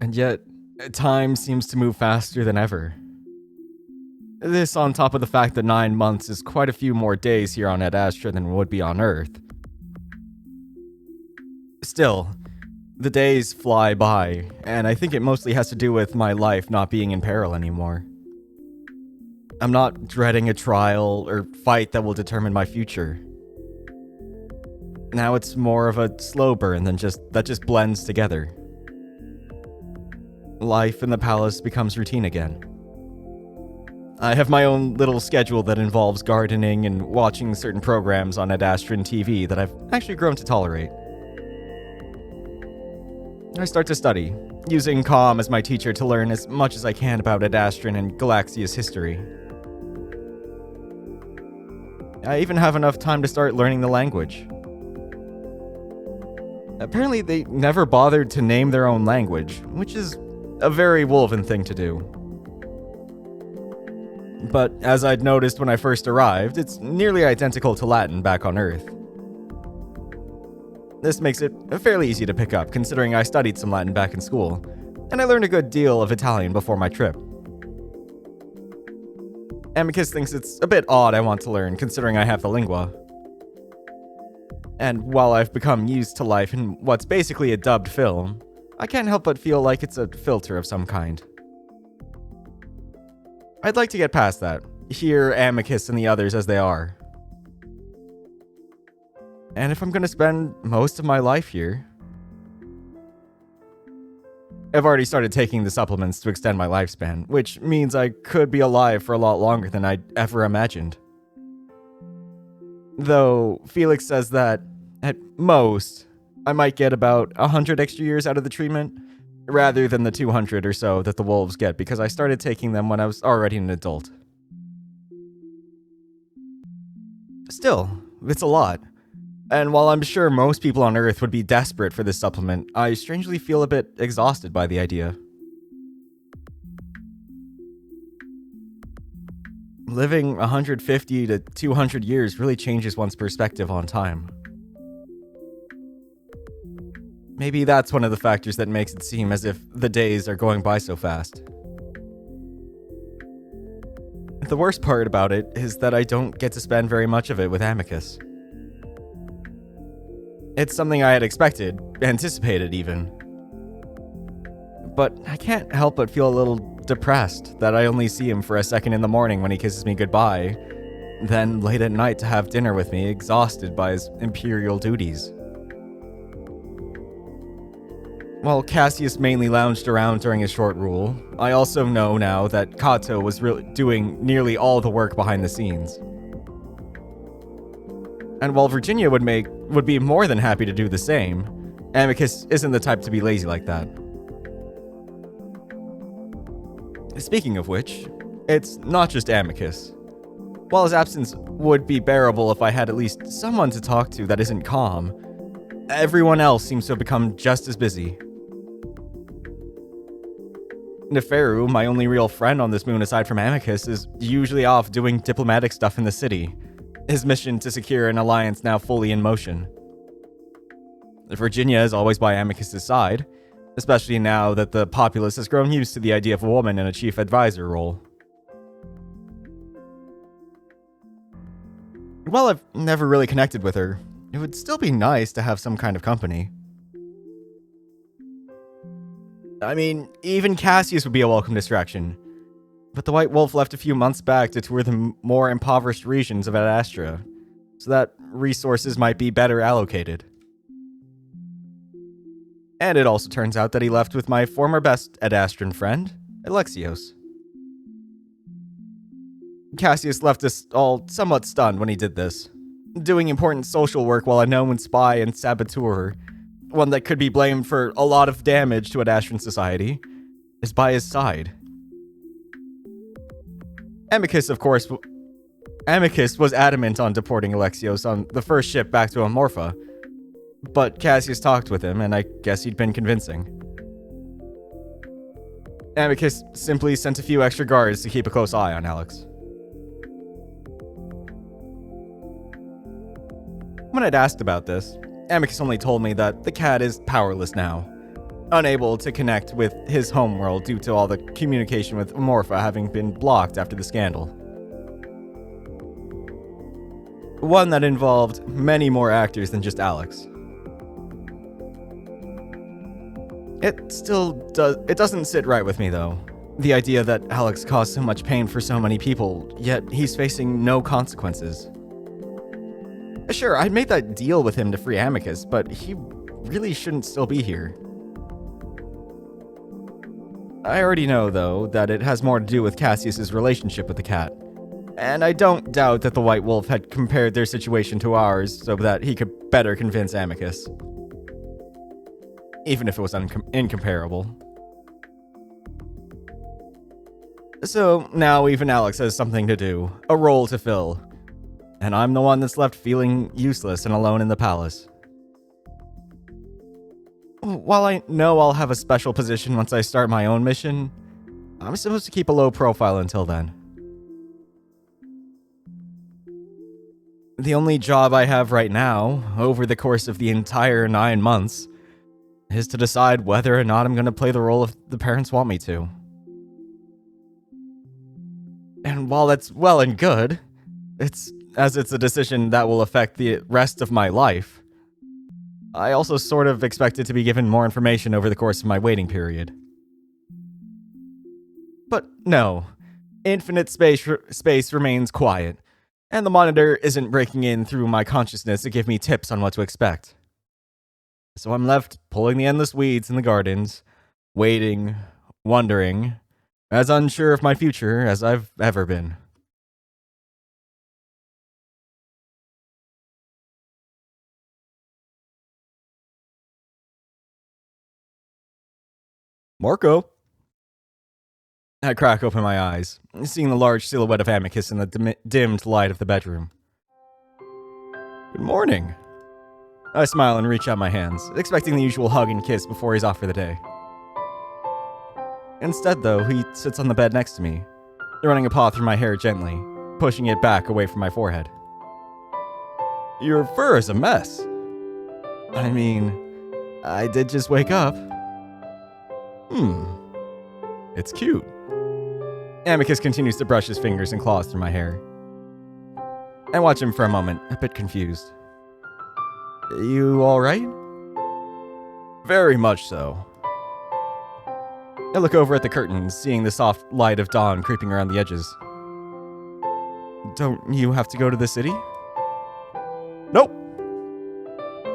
And yet, time seems to move faster than ever. This on top of the fact that 9 months is quite a few more days here on Adastra than would be on Earth. Still, the days fly by, and I think it mostly has to do with my life not being in peril anymore. I'm not dreading a trial or fight that will determine my future. Now it's more of a slow burn that just blends together. Life in the palace becomes routine again. I have my own little schedule that involves gardening and watching certain programs on Adastran TV that I've actually grown to tolerate. I start to study, using Calm as my teacher to learn as much as I can about Adastran and Galaxia's history. I even have enough time to start learning the language. Apparently, they never bothered to name their own language, which is a very Wolven thing to do. But as I'd noticed when I first arrived, it's nearly identical to Latin back on Earth. This makes it fairly easy to pick up, considering I studied some Latin back in school, and I learned a good deal of Italian before my trip. Amicus thinks it's a bit odd I want to learn, considering I have the lingua. And while I've become used to life in what's basically a dubbed film, I can't help but feel like it's a filter of some kind. I'd like to get past that, hear Amicus and the others as they are. And if I'm going to spend most of my life here... I've already started taking the supplements to extend my lifespan, which means I could be alive for a lot longer than I'd ever imagined. Though, Felix says that, at most, I might get about 100 extra years out of the treatment, rather than the 200 or so that the wolves get because I started taking them when I was already an adult. Still, it's a lot. And while I'm sure most people on Earth would be desperate for this supplement, I strangely feel a bit exhausted by the idea. Living 150 to 200 years really changes one's perspective on time. Maybe that's one of the factors that makes it seem as if the days are going by so fast. The worst part about it is that I don't get to spend very much of it with Amicus. It's something I had expected, anticipated even. But I can't help but feel a little depressed that I only see him for a second in the morning when he kisses me goodbye, then late at night to have dinner with me, exhausted by his imperial duties. While Cassius mainly lounged around during his short rule, I also know now that Kato was doing nearly all the work behind the scenes. And while Virginia would be more than happy to do the same, Amicus isn't the type to be lazy like that. Speaking of which, it's not just Amicus. While his absence would be bearable if I had at least someone to talk to that isn't Calm, everyone else seems to have become just as busy. Neferu, my only real friend on this moon aside from Amicus, is usually off doing diplomatic stuff in the city, his mission to secure an alliance now fully in motion. Virginia is always by Amicus' side, especially now that the populace has grown used to the idea of a woman in a chief advisor role. While I've never really connected with her, it would still be nice to have some kind of company. I mean, even Cassius would be a welcome distraction. But the White Wolf left a few months back to tour the more impoverished regions of Adastra, so that resources might be better allocated. And it also turns out that he left with my former best Adastran friend, Alexios. Cassius left us all somewhat stunned when he did this, doing important social work while a known spy and saboteur, one that could be blamed for a lot of damage to Adastran society, is by his side. Amicus was adamant on deporting Alexios on the first ship back to Amorpha, but Cassius talked with him, and I guess he'd been convincing. Amicus simply sent a few extra guards to keep a close eye on Alex. When I'd asked about this, Amicus only told me that the cat is powerless now, unable to connect with his homeworld due to all the communication with Morpha having been blocked after the scandal. One that involved many more actors than just Alex. It doesn't sit right with me, though. The idea that Alex caused so much pain for so many people, yet he's facing no consequences. Sure, I made that deal with him to free Amicus, but he really shouldn't still be here. I already know, though, that it has more to do with Cassius's relationship with the cat. And I don't doubt that the White Wolf had compared their situation to ours so that he could better convince Amicus. Even if it was incomparable. So now even Alex has something to do, a role to fill. And I'm the one that's left feeling useless and alone in the palace. While I know I'll have a special position once I start my own mission, I'm supposed to keep a low profile until then. The only job I have right now, over the course of the entire 9 months, is to decide whether or not I'm going to play the role if the parents want me to. And while that's well and good, it's a decision that will affect the rest of my life, I also sort of expected to be given more information over the course of my waiting period. But no, infinite space remains quiet, and the monitor isn't breaking in through my consciousness to give me tips on what to expect. So I'm left pulling the endless weeds in the gardens, waiting, wondering, as unsure of my future as I've ever been. Marco. I crack open my eyes, seeing the large silhouette of Amicus in the dimmed light of the bedroom. Good morning. I smile and reach out my hands, expecting the usual hug and kiss before he's off for the day. Instead, though, he sits on the bed next to me, running a paw through my hair gently, pushing it back away from my forehead. Your fur is a mess. I mean, I did just wake up. It's cute. Amicus continues to brush his fingers and claws through my hair. I watch him for a moment, a bit confused. You alright? Very much so. I look over at the curtains, seeing the soft light of dawn creeping around the edges. Don't you have to go to the city? Nope.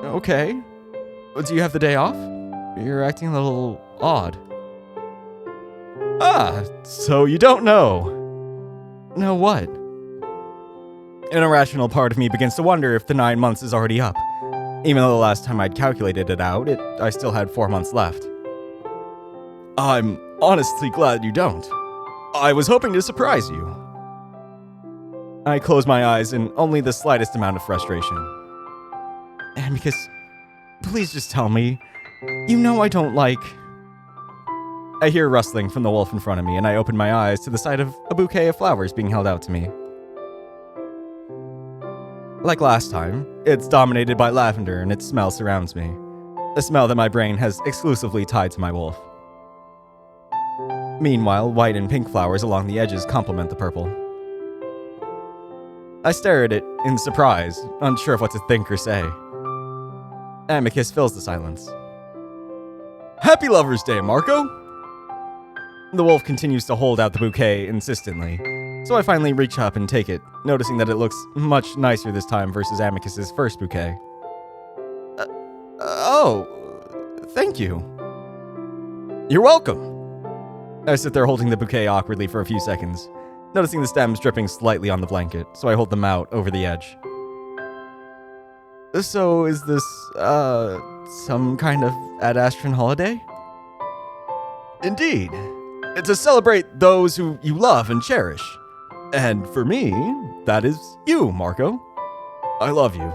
Okay. Do you have the day off? You're acting a little odd. Ah, so you don't know. Know what? An irrational part of me begins to wonder if the 9 months is already up. Even though the last time I'd calculated it out, I still had 4 months left. I'm honestly glad you don't. I was hoping to surprise you. I close my eyes in only the slightest amount of frustration. Amicus, please just tell me. You know I don't like... I hear rustling from the wolf in front of me, and I open my eyes to the sight of a bouquet of flowers being held out to me. Like last time, it's dominated by lavender and its smell surrounds me. A smell that my brain has exclusively tied to my wolf. Meanwhile, white and pink flowers along the edges complement the purple. I stare at it in surprise, unsure of what to think or say. Amicus fills the silence. Happy Lover's Day, Marco! The wolf continues to hold out the bouquet insistently, so I finally reach up and take it, noticing that it looks much nicer this time versus Amicus's first bouquet. Thank you. You're welcome. I sit there holding the bouquet awkwardly for a few seconds, noticing the stems dripping slightly on the blanket, so I hold them out over the edge. So is this, some kind of Adastran holiday? Indeed. To celebrate those who you love and cherish. And for me, that is you, Marco. I love you.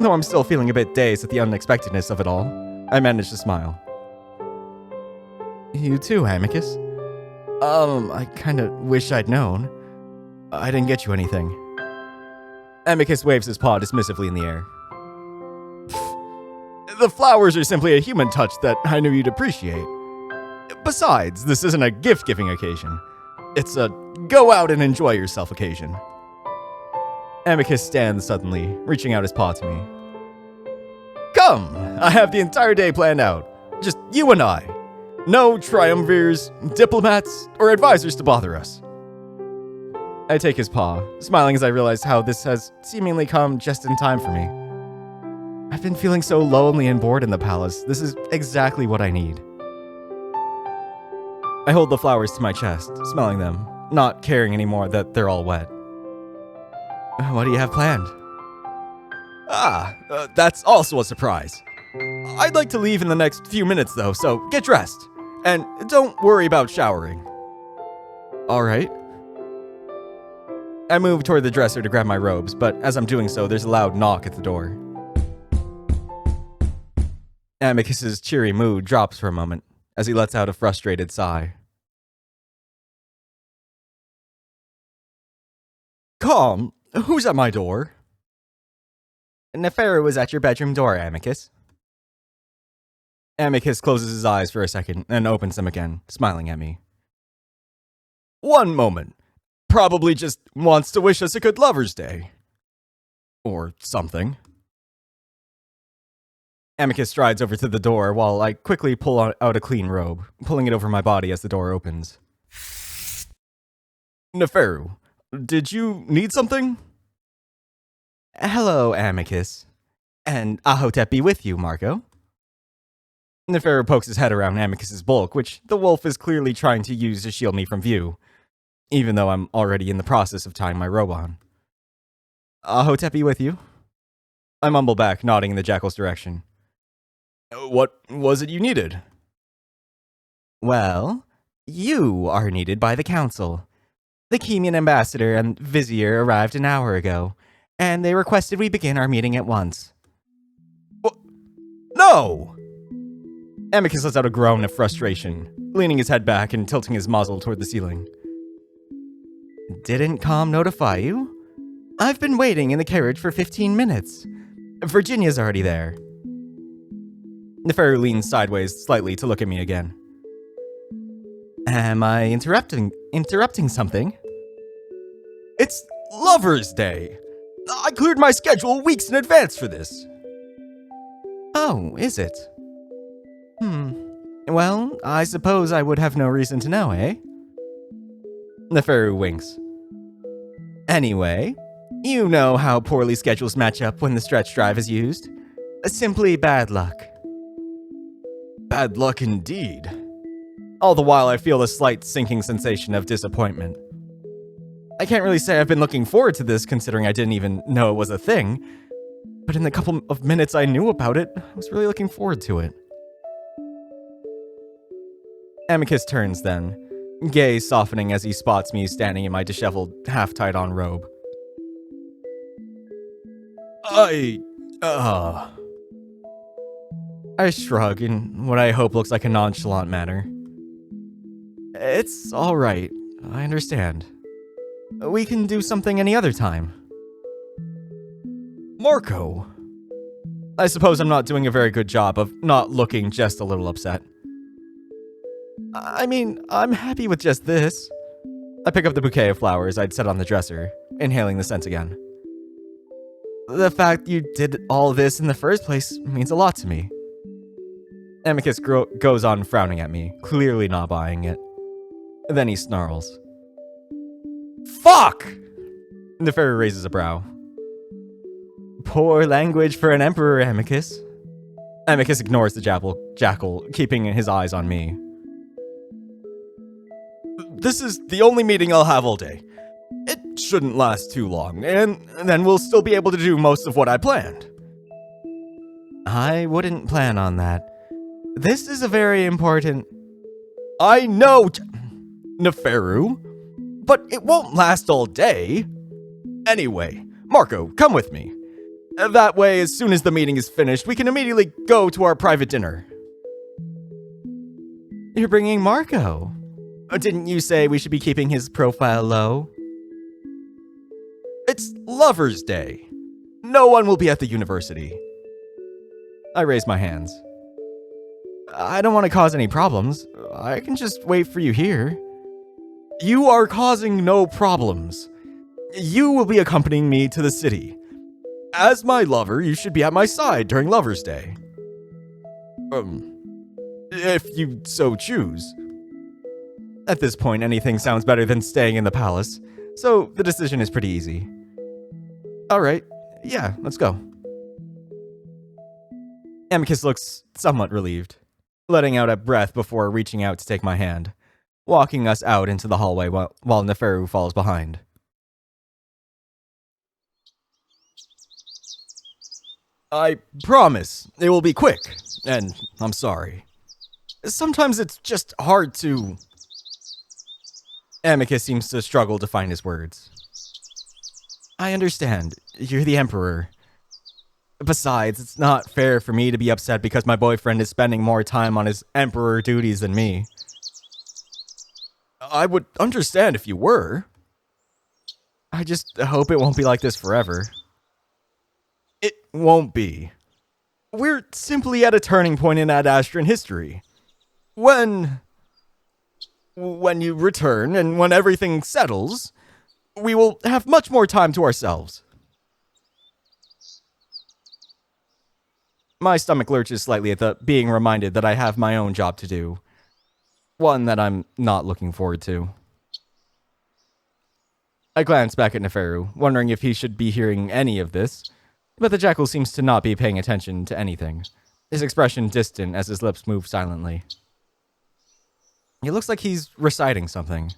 Though I'm still feeling a bit dazed at the unexpectedness of it all, I manage to smile. You too, Amicus. I kinda wish I'd known. I didn't get you anything. Amicus waves his paw dismissively in the air. The flowers are simply a human touch that I knew you'd appreciate. Besides, this isn't a gift-giving occasion. It's a go out and enjoy yourself occasion. Amicus stands suddenly, reaching out his paw to me. Come! I have the entire day planned out. Just you and I. No triumvirs, diplomats, or advisors to bother us. I take his paw, smiling as I realize how this has seemingly come just in time for me. I've been feeling so lonely and bored in the palace. This is exactly what I need. I hold the flowers to my chest, smelling them, not caring anymore that they're all wet. What do you have planned? That's also a surprise. I'd like to leave in the next few minutes though, so get dressed. And don't worry about showering. Alright. I move toward the dresser to grab my robes, but as I'm doing so, there's a loud knock at the door. Amicus's cheery mood drops for a moment, as he lets out a frustrated sigh. Calm, who's at my door? Neferu is at your bedroom door, Amicus. Amicus closes his eyes for a second and opens them again, smiling at me. One moment. Probably just wants to wish us a good Lover's Day. Or something. Amicus strides over to the door while I quickly pull out a clean robe, pulling it over my body as the door opens. Neferu, did you need something? Hello, Amicus. And Ahotep be with you, Marco. Neferu pokes his head around Amicus's bulk, which the wolf is clearly trying to use to shield me from view, even though I'm already in the process of tying my robe on. Ahotep be with you? I mumble back, nodding in the jackal's direction. What was it you needed? Well, you are needed by the council. The Kemian ambassador and vizier arrived an hour ago, and they requested we begin our meeting at once. No! Amicus lets out a groan of frustration, leaning his head back and tilting his muzzle toward the ceiling. Didn't Com notify you? I've been waiting in the carriage for 15 minutes. Virginia's already there. Neferu leans sideways slightly to look at me again. Am I interrupting something? It's Lover's Day. I cleared my schedule weeks in advance for this. Oh, is it? Well, I suppose I would have no reason to know, eh? Neferu winks. Anyway, you know how poorly schedules match up when the stretch drive is used. Simply bad luck. Bad luck indeed. All the while I feel a slight sinking sensation of disappointment. I can't really say I've been looking forward to this considering I didn't even know it was a thing, but in the couple of minutes I knew about it, I was really looking forward to it. Amicus turns then, gaze softening as he spots me standing in my disheveled, half-tied-on robe. I shrug in what I hope looks like a nonchalant manner. It's alright, I understand. We can do something any other time. Marco! I suppose I'm not doing a very good job of not looking just a little upset. I mean, I'm happy with just this. I pick up the bouquet of flowers I'd set on the dresser, inhaling the scent again. The fact you did all this in the first place means a lot to me. Amicus goes on frowning at me, clearly not buying it. Then he snarls. Fuck! Neferu raises a brow. Poor language for an emperor, Amicus. Amicus ignores the jackal, keeping his eyes on me. This is the only meeting I'll have all day. It shouldn't last too long, and then we'll still be able to do most of what I planned. I wouldn't plan on that. This is a very important... I know, Neferu, but it won't last all day. Anyway, Marco, come with me. That way, as soon as the meeting is finished, we can immediately go to our private dinner. You're bringing Marco. Didn't you say we should be keeping his profile low? It's Lover's Day. No one will be at the university. I raise my hands. I don't want to cause any problems. I can just wait for you here. You are causing no problems. You will be accompanying me to the city. As my lover, you should be at my side during Lover's Day. If you so choose. At this point, anything sounds better than staying in the palace, so the decision is pretty easy. Alright, yeah, let's go. Amicus looks somewhat relieved, letting out a breath before reaching out to take my hand, walking us out into the hallway while Neferu falls behind. I promise it will be quick, and I'm sorry. Sometimes it's just hard to... Amicus seems to struggle to find his words. I understand. You're the Emperor. Besides, it's not fair for me to be upset because my boyfriend is spending more time on his Emperor duties than me. I would understand if you were. I just hope it won't be like this forever. It won't be. We're simply at a turning point in Adastran history. When you return and when everything settles, we will have much more time to ourselves. My stomach lurches slightly at the being reminded that I have my own job to do. One that I'm not looking forward to. I glance back at Neferu, wondering if he should be hearing any of this, but the jackal seems to not be paying attention to anything, his expression distant as his lips move silently. It looks like he's reciting something.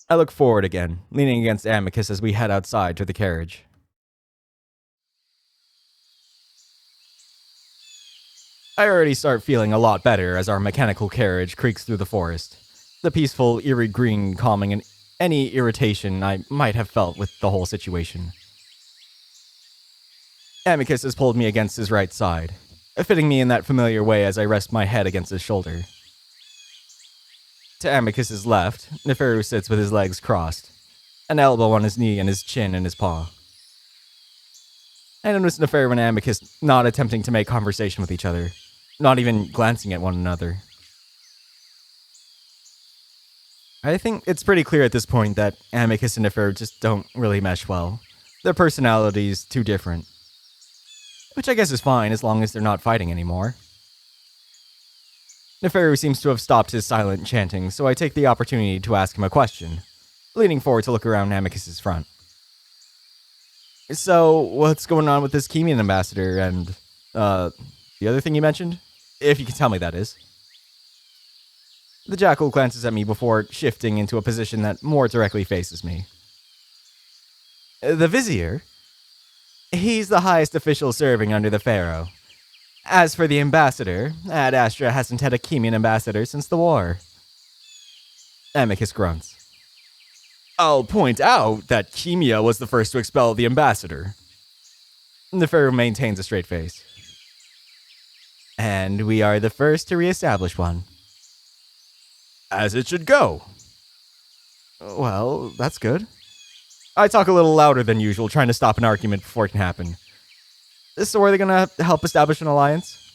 I look forward again, leaning against Amicus as we head outside to the carriage. I already start feeling a lot better as our mechanical carriage creaks through the forest, the peaceful, eerie green calming any irritation I might have felt with the whole situation. Amicus has pulled me against his right side, fitting me in that familiar way as I rest my head against his shoulder. To Amicus's left, Neferu sits with his legs crossed, an elbow on his knee and his chin in his paw. I notice Neferu and Amicus not attempting to make conversation with each other, not even glancing at one another. I think it's pretty clear at this point that Amicus and Neferu just don't really mesh well. Their personalities too different. Which I guess is fine as long as they're not fighting anymore. Neferu seems to have stopped his silent chanting, so I take the opportunity to ask him a question, leaning forward to look around Amicus's front. So, what's going on with this Kemian ambassador and, the other thing you mentioned? If you can tell me, that is. The jackal glances at me before shifting into a position that more directly faces me. The vizier? He's the highest official serving under the pharaoh. As for the ambassador, Adastra hasn't had a Kemian ambassador since the war. Amicus grunts. I'll point out that Kemia was the first to expel the ambassador. Neferu maintains a straight face. And we are the first to reestablish one. As it should go. Well, that's good. I talk a little louder than usual, trying to stop an argument before it can happen. So are they going to help establish an alliance?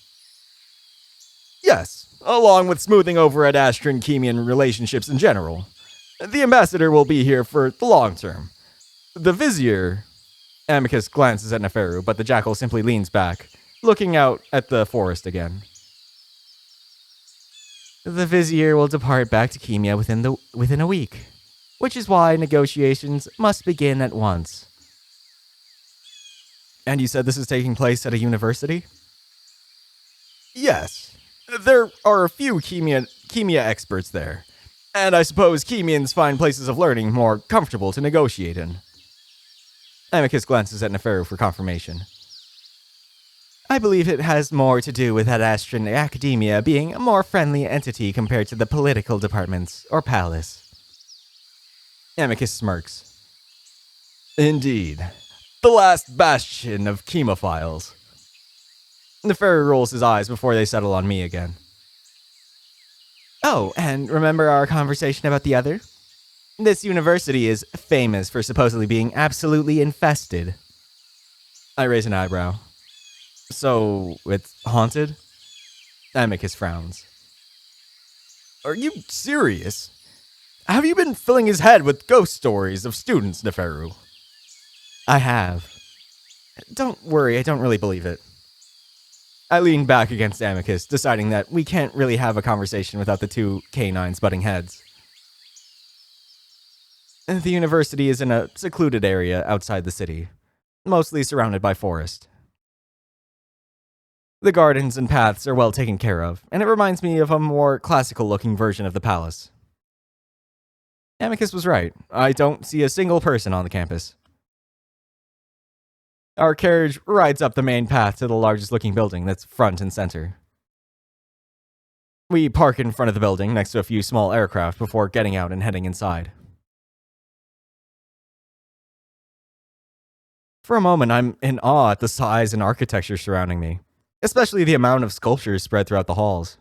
Yes, along with smoothing over Adastran-Kemian relationships in general. The ambassador will be here for the long term. The vizier... Amicus glances at Neferu, but the jackal simply leans back, looking out at the forest again. The vizier will depart back to Kemia within a week, which is why negotiations must begin at once. And you said this is taking place at a university? Yes. There are a few Kemia experts there, and I suppose Kemians find places of learning more comfortable to negotiate in. Amicus glances at Neferu for confirmation. I believe it has more to do with Adastran academia being a more friendly entity compared to the political departments or palace. Amicus smirks. Indeed. The last bastion of chemophiles. Neferu rolls his eyes before they settle on me again. Oh, and remember our conversation about the other? This university is famous for supposedly being absolutely infested. I raise an eyebrow. So, it's haunted? Amicus frowns. Are you serious? Have you been filling his head with ghost stories of students, Neferu? I have. Don't worry, I don't really believe it. I lean back against Amicus, deciding that we can't really have a conversation without the two canines butting heads. The university is in a secluded area outside the city, mostly surrounded by forest. The gardens and paths are well taken care of, and it reminds me of a more classical-looking version of the palace. Amicus was right. I don't see a single person on the campus. Our carriage rides up the main path to the largest-looking building that's front and center. We park in front of the building next to a few small aircraft before getting out and heading inside. For a moment, I'm in awe at the size and architecture surrounding me, especially the amount of sculptures spread throughout the halls.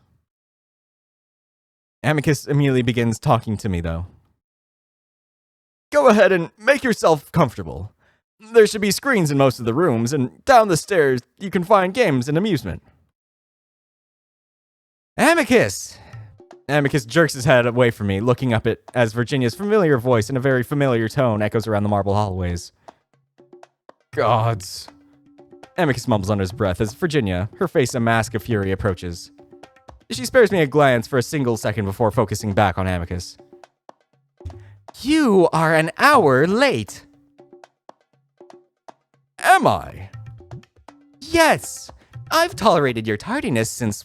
Amicus immediately begins talking to me, though. Go ahead and make yourself comfortable. There should be screens in most of the rooms, and down the stairs, you can find games and amusement. Amicus! Amicus jerks his head away from me, looking up as Virginia's familiar voice in a very familiar tone echoes around the marble hallways. Gods. Amicus mumbles under his breath as Virginia, her face a mask of fury, approaches. She spares me a glance for a single second before focusing back on Amicus. You are an hour late. Am I? Yes. I've tolerated your tardiness since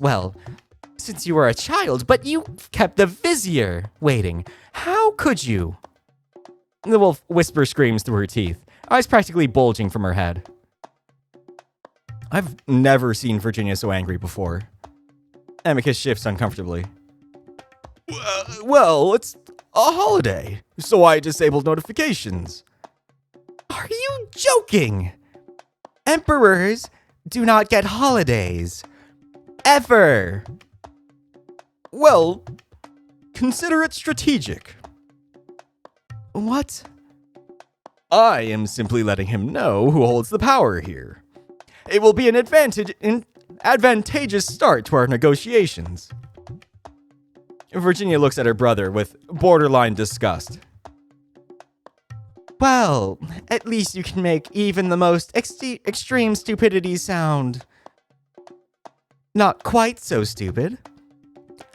you were a child, but you kept the vizier waiting. How could you? The wolf whisper screams through her teeth, eyes practically bulging from her head. I've never seen Virginia so angry before. Amicus shifts uncomfortably. Well, it's a holiday, so I disabled notifications. Are you joking? Emperors do not get holidays. Ever. Well, consider it strategic. What? I am simply letting him know who holds the power here. It will be an advantageous start to our negotiations. Virginia looks at her brother with borderline disgust. Well, at least you can make even the most extreme stupidity sound not quite so stupid.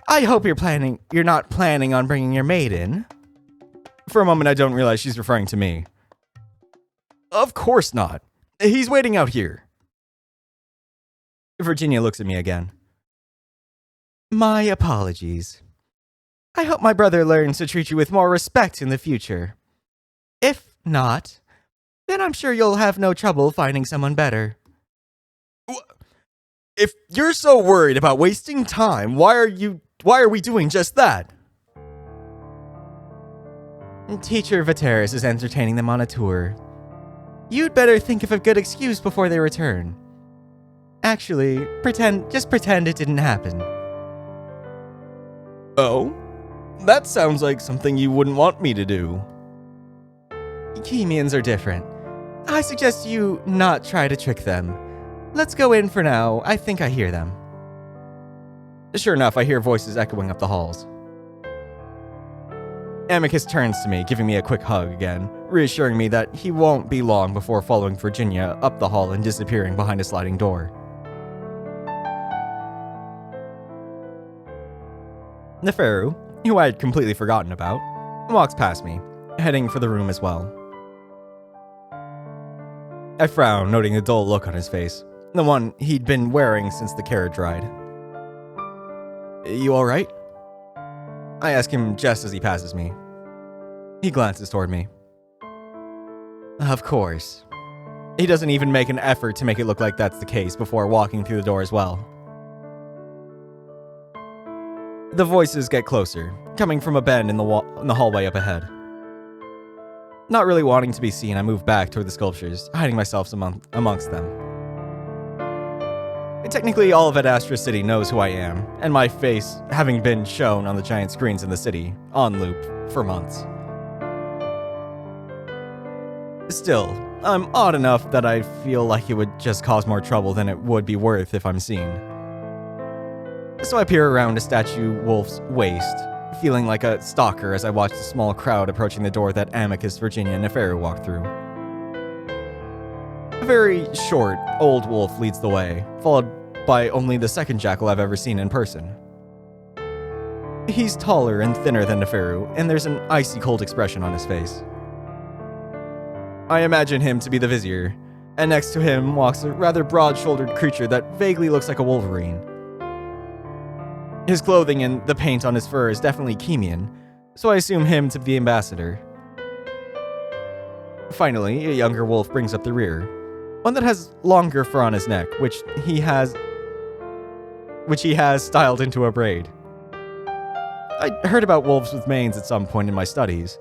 I hope you're not planning on bringing your maid in. For a moment, I don't realize she's referring to me. Of course not. He's waiting out here. Virginia looks at me again. My apologies. I hope my brother learns to treat you with more respect in the future. If not, then I'm sure you'll have no trouble finding someone better. If you're so worried about wasting time, why are we doing just that? Teacher Viteris is entertaining them on a tour. You'd better think of a good excuse before they return. Actually, just pretend it didn't happen. Oh? That sounds like something you wouldn't want me to do. Chemians are different. I suggest you not try to trick them. Let's go in for now. I think I hear them. Sure enough, I hear voices echoing up the halls. Amicus turns to me, giving me a quick hug again, reassuring me that he won't be long before following Virginia up the hall and disappearing behind a sliding door. Neferu, who I had completely forgotten about, walks past me, heading for the room as well. I frown, noting the dull look on his face, the one he'd been wearing since the carriage ride. You alright? I ask him just as he passes me. He glances toward me. Of course. He doesn't even make an effort to make it look like that's the case before walking through the door as well. The voices get closer, coming from a bend in the hallway up ahead. Not really wanting to be seen, I move back toward the sculptures, hiding myself amongst them. Technically, all of Adastra City knows who I am, and my face having been shown on the giant screens in the city, on loop, for months. Still, I'm odd enough that I feel like it would just cause more trouble than it would be worth if I'm seen. So I peer around a statue wolf's waist, feeling like a stalker as I watch the small crowd approaching the door that Amicus, Virginia, and Neferu walked through. A very short, old wolf leads the way, followed by only the second jackal I've ever seen in person. He's taller and thinner than Neferu, and there's an icy cold expression on his face. I imagine him to be the vizier, and next to him walks a rather broad-shouldered creature that vaguely looks like a wolverine. His clothing and the paint on his fur is definitely Chemian, so I assume him to be the ambassador. Finally, a younger wolf brings up the rear, one that has longer fur on his neck, which he has styled into a braid. I heard about wolves with manes at some point in my studies,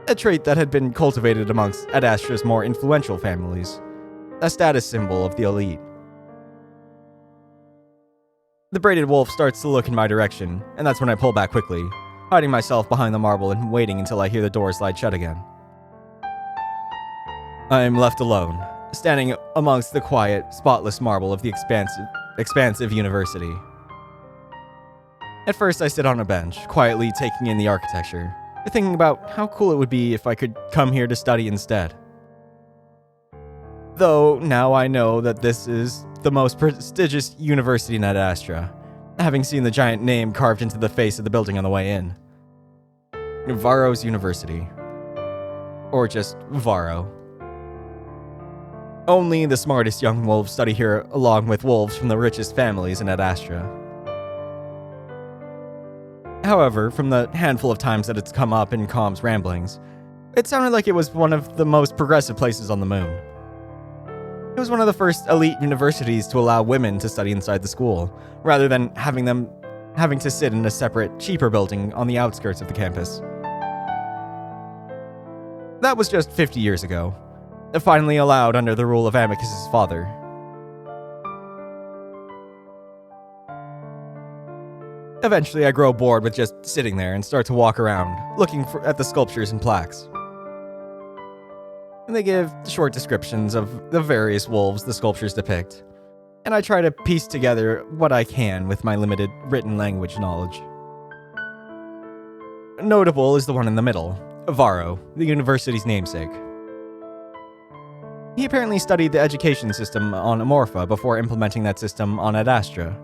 a trait that had been cultivated amongst Adastra's more influential families, a status symbol of the elite. The braided wolf starts to look in my direction, and that's when I pull back quickly, hiding myself behind the marble and waiting until I hear the door slide shut again. I'm left alone, standing amongst the quiet, spotless marble of the expansive university. At first, I sit on a bench, quietly taking in the architecture, thinking about how cool it would be if I could come here to study instead. Though now I know that this is the most prestigious university in Adastra, having seen the giant name carved into the face of the building on the way in. Varro's University. Or just Varro. Only the smartest young wolves study here along with wolves from the richest families in Adastra. However, from the handful of times that it's come up in Calm's ramblings, it sounded like it was one of the most progressive places on the moon. It was one of the first elite universities to allow women to study inside the school, rather than having to sit in a separate, cheaper building on the outskirts of the campus. That was just 50 years ago, finally allowed under the rule of Amicus's father. Eventually, I grow bored with just sitting there and start to walk around, looking at the sculptures and plaques. And they give short descriptions of the various wolves the sculptures depict, and I try to piece together what I can with my limited written language knowledge. Notable is the one in the middle, Varro, the university's namesake. He apparently studied the education system on Amorpha before implementing that system on Adastra.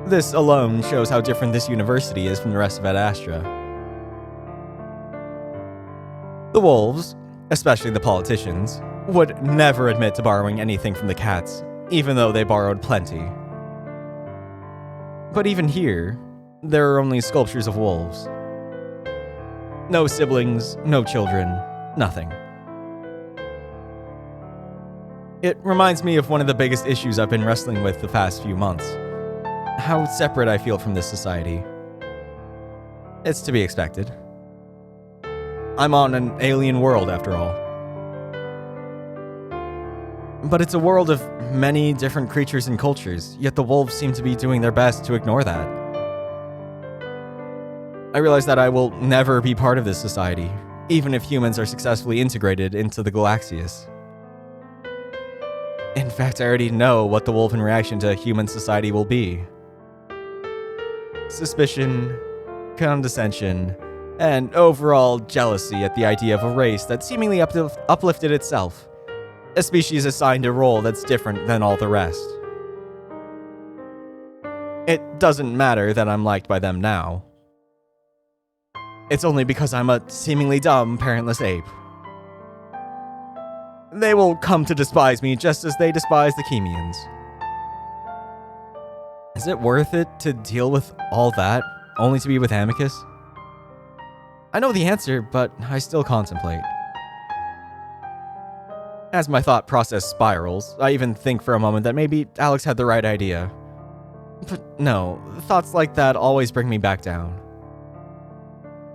This alone shows how different this university is from the rest of Adastra. The wolves, especially the politicians, would never admit to borrowing anything from the cats, even though they borrowed plenty. But even here, there are only sculptures of wolves. No siblings, no children, nothing. It reminds me of one of the biggest issues I've been wrestling with the past few months. How separate I feel from this society. It's to be expected. I'm on an alien world, after all. But it's a world of many different creatures and cultures, yet the wolves seem to be doing their best to ignore that. I realize that I will never be part of this society, even if humans are successfully integrated into the Galaxius. In fact, I already know what the wolven reaction to human society will be. Suspicion, condescension, and overall jealousy at the idea of a race that seemingly uplifted itself, a species assigned a role that's different than all the rest. It doesn't matter that I'm liked by them now. It's only because I'm a seemingly dumb, parentless ape. They will come to despise me just as they despise the Chemians. Is it worth it to deal with all that, only to be with Amicus? I know the answer, but I still contemplate. As my thought process spirals, I even think for a moment that maybe Alex had the right idea. But no, thoughts like that always bring me back down.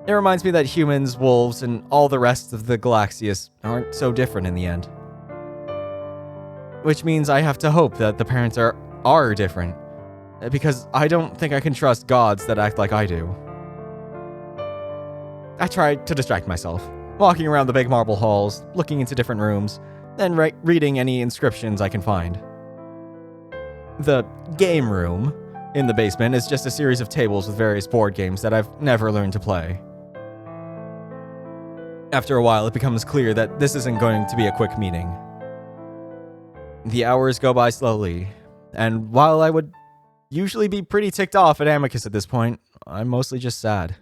It reminds me that humans, wolves, and all the rest of the Galaxius aren't so different in the end. Which means I have to hope that the parents are different, because I don't think I can trust gods that act like I do. I try to distract myself, walking around the big marble halls, looking into different rooms, and reading any inscriptions I can find. The game room in the basement is just a series of tables with various board games that I've never learned to play. After a while, it becomes clear that this isn't going to be a quick meeting. The hours go by slowly, and while I would usually be pretty ticked off at Amicus at this point, I'm mostly just sad.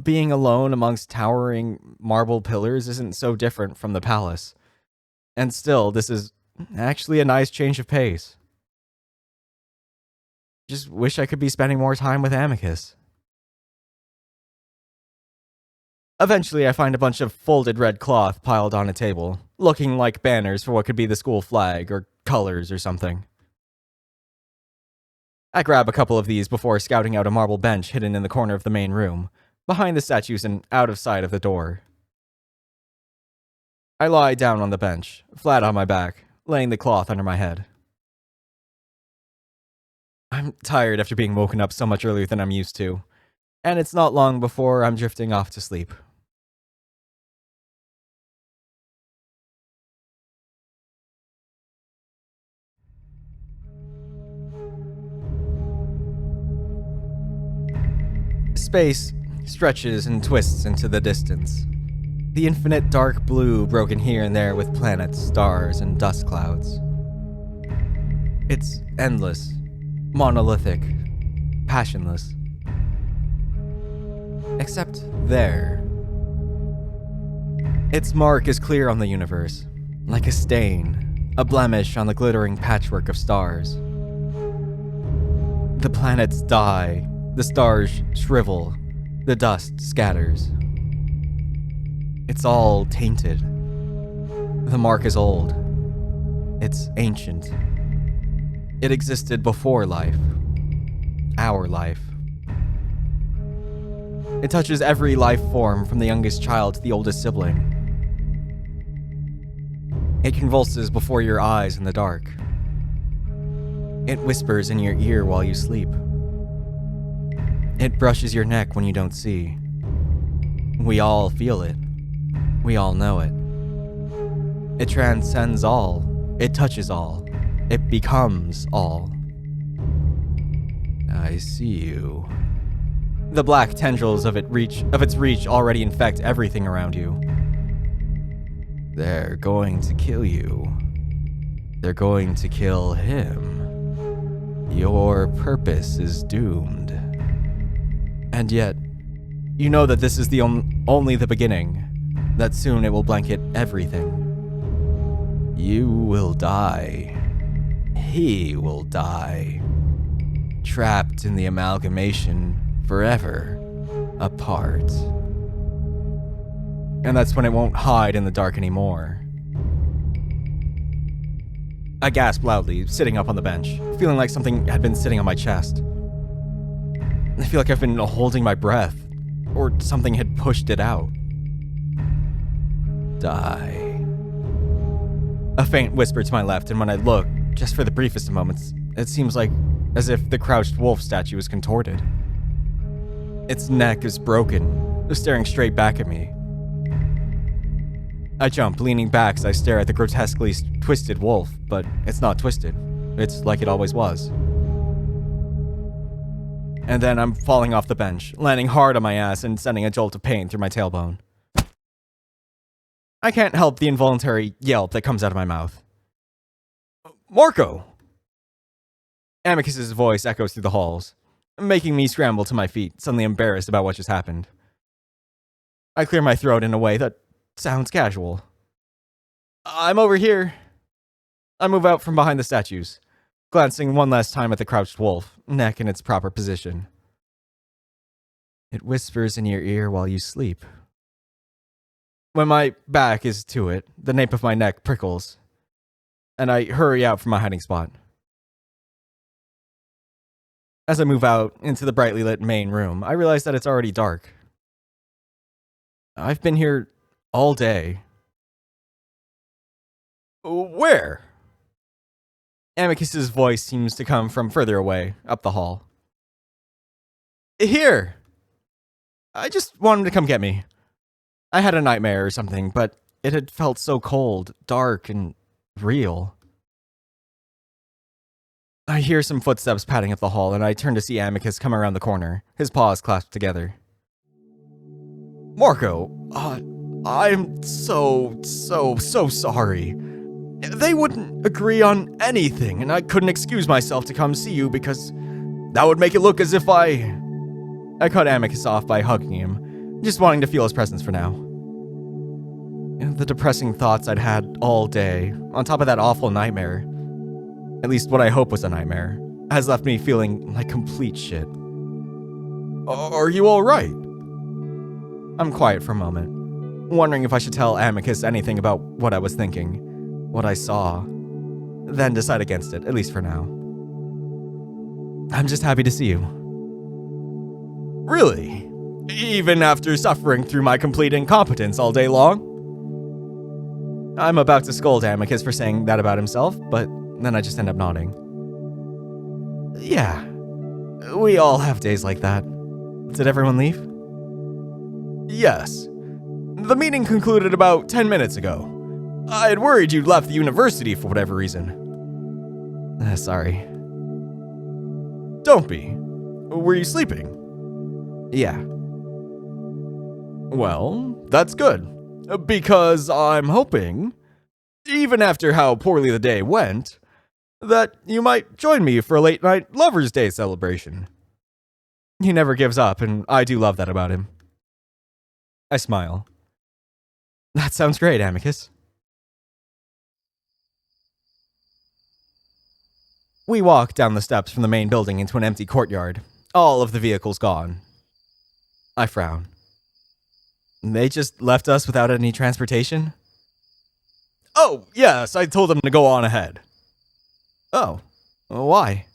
Being alone amongst towering marble pillars isn't so different from the palace. And still, this is actually a nice change of pace. Just wish I could be spending more time with Amicus. Eventually, I find a bunch of folded red cloth piled on a table, looking like banners for what could be the school flag or colors or something. I grab a couple of these before scouting out a marble bench hidden in the corner of the main room, behind the statues and out of sight of the door. I lie down on the bench, flat on my back, laying the cloth under my head. I'm tired after being woken up so much earlier than I'm used to, and it's not long before I'm drifting off to sleep. Space stretches and twists into the distance. The infinite dark blue broken here and there with planets, stars, and dust clouds. It's endless, monolithic, passionless. Except there. Its mark is clear on the universe, like a stain, a blemish on the glittering patchwork of stars. The planets die, the stars shrivel, the dust scatters. It's all tainted. The mark is old. It's ancient. It existed before life. Our life. It touches every life form from the youngest child to the oldest sibling. It convulses before your eyes in the dark. It whispers in your ear while you sleep. It brushes your neck when you don't see. We all feel it. We all know it. It transcends all. It touches all. It becomes all. I see you. The black tendrils of its reach already infect everything around you. They're going to kill you. They're going to kill him. Your purpose is doomed. And yet, you know that this is the only the beginning, that soon it will blanket everything. You will die. He will die. Trapped in the amalgamation, forever apart. And that's when it won't hide in the dark anymore. I gasp loudly, sitting up on the bench, feeling like something had been sitting on my chest. I feel like I've been holding my breath, or something had pushed it out. Die. A faint whisper to my left, and when I look, just for the briefest of moments, it seems like as if the crouched wolf statue is contorted. Its neck is broken, staring straight back at me. I jump, leaning back as I stare at the grotesquely twisted wolf, but it's not twisted. It's like it always was. And then I'm falling off the bench, landing hard on my ass and sending a jolt of pain through my tailbone. I can't help the involuntary yelp that comes out of my mouth. Marco! Amicus's voice echoes through the halls, making me scramble to my feet, suddenly embarrassed about what just happened. I clear my throat in a way that sounds casual. I'm over here. I move out from behind the statues, glancing one last time at the crouched wolf, neck in its proper position. It whispers in your ear while you sleep. When my back is to it, the nape of my neck prickles, and I hurry out from my hiding spot. As I move out into the brightly lit main room, I realize that it's already dark. I've been here all day. Where? Amicus's voice seems to come from further away, up the hall. Here! I just want him to come get me. I had a nightmare or something, but it had felt so cold, dark, and real. I hear some footsteps padding up the hall, and I turn to see Amicus come around the corner, his paws clasped together. Marco, I'm so sorry. They wouldn't agree on anything, and I couldn't excuse myself to come see you because that would make it look as if I cut Amicus off by hugging him, just wanting to feel his presence for now. The depressing thoughts I'd had all day, on top of that awful nightmare, at least what I hope was a nightmare, has left me feeling like complete shit. Are you alright? I'm quiet for a moment, wondering if I should tell Amicus anything about what I was thinking, what I saw, then decide against it, at least for now. I'm just happy to see you. Really? Even after suffering through my complete incompetence all day long? I'm about to scold Amicus for saying that about himself, but then I just end up nodding. Yeah, we all have days like that. Did everyone leave? Yes. The meeting concluded about 10 minutes ago. I had worried you'd left the university for whatever reason. Sorry. Don't be. Were you sleeping? Yeah. Well, that's good. Because I'm hoping, even after how poorly the day went, that you might join me for a late-night Lover's Day celebration. He never gives up, and I do love that about him. I smile. That sounds great, Amicus. We walk down the steps from the main building into an empty courtyard, all of the vehicles gone. I frown. They just left us without any transportation? Oh, yes, I told them to go on ahead. Oh, why?